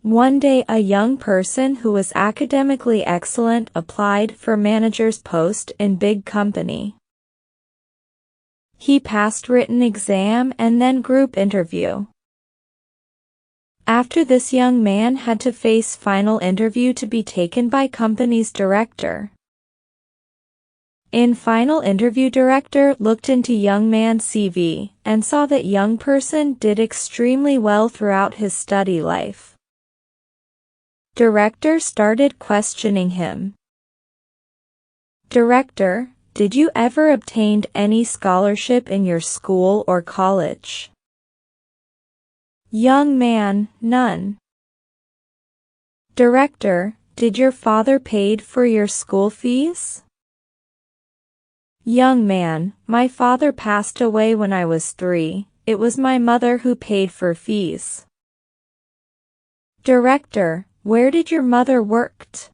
One day a young person who was academically excellent applied for manager's post in big company. He passed written exam and then group interview. After this, young man had to face final interview to be taken by company's director. In final interview, director looked into young man's CV and saw that young person did extremely well throughout his study life. Director started questioning him. Director, did you ever obtain any scholarship in your school or college? Young man, none. Director, did your father paid for your school fees? Young man, my father passed away when I was 3. It was my mother who paid for fees. Director, where did your mother worked?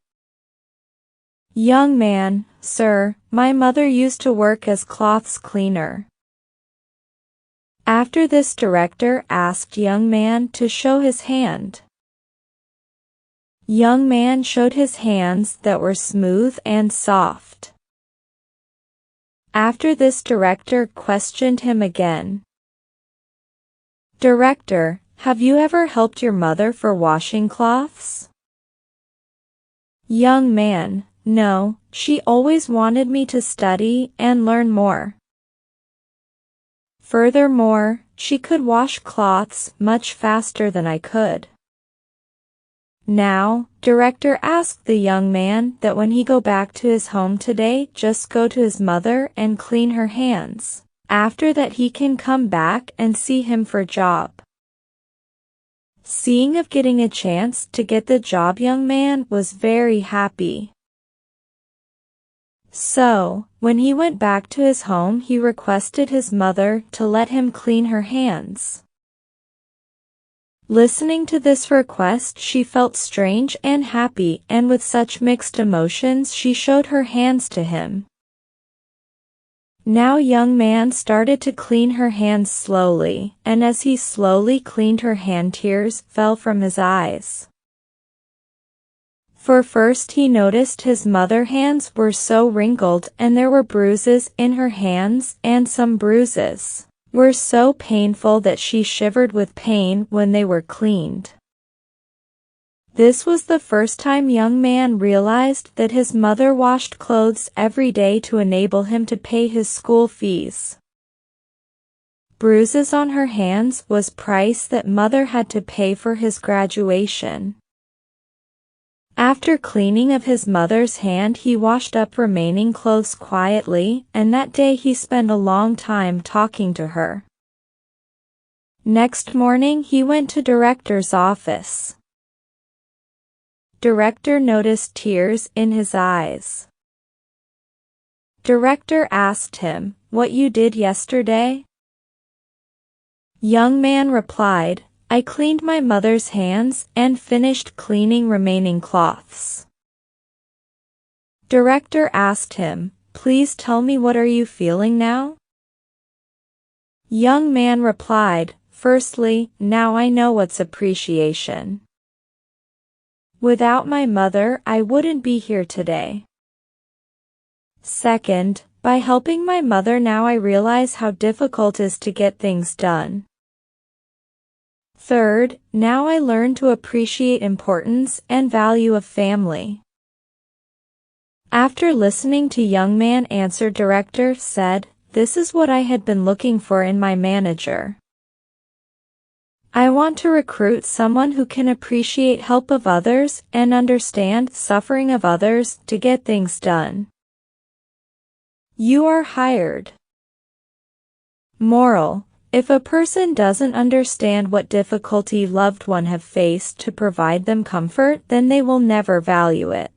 Young man, sir, my mother used to work as clothes cleaner. After this, director asked young man to show his hand. Young man showed his hands that were smooth and soft. After this, director questioned him again. Director, have you ever helped your mother for washing cloths? Young man, no, she always wanted me to study and learn more. Furthermore, she could wash cloths much faster than I could. Now, director asked the young man that when he go back to his home today, just go to his mother and clean her hands. After that he can come back and see him for job. Seeing of getting a chance to get the job, young man was very happy. So, when he went back to his home, he requested his mother to let him clean her hands. Listening to this request, she felt strange and happy, and with such mixed emotions she showed her hands to him. Now young man started to clean her hands slowly, and as he slowly cleaned her hand, tears fell from his eyes. For first he noticed his mother's hands were so wrinkled and there were bruises in her hands, and some bruises were so painful that she shivered with pain when they were cleaned. This was the first time young man realized that his mother washed clothes every day to enable him to pay his school fees. Bruises on her hands was price that mother had to pay for his graduation. After cleaning of his mother's hand, he washed up remaining clothes quietly, and that day he spent a long time talking to her. Next morning he went to director's office. Director noticed tears in his eyes. Director asked him, "What you did yesterday?" Young man replied, "I cleaned my mother's hands and finished cleaning remaining cloths." Director asked him, "Please tell me, what are you feeling now?" Young man replied, "Firstly, now I know what's appreciation. Without my mother, I wouldn't be here today. Second, by helping my mother now I realize how difficult it is to get things done. Third, now I learn to appreciate importance and value of family." After listening to young man answer, director said, "This is what I had been looking for in my manager. I want to recruit someone who can appreciate help of others and understand suffering of others to get things done. You are hired." Moral: if a person doesn't understand what difficulty loved one have faced to provide them comfort, then they will never value it.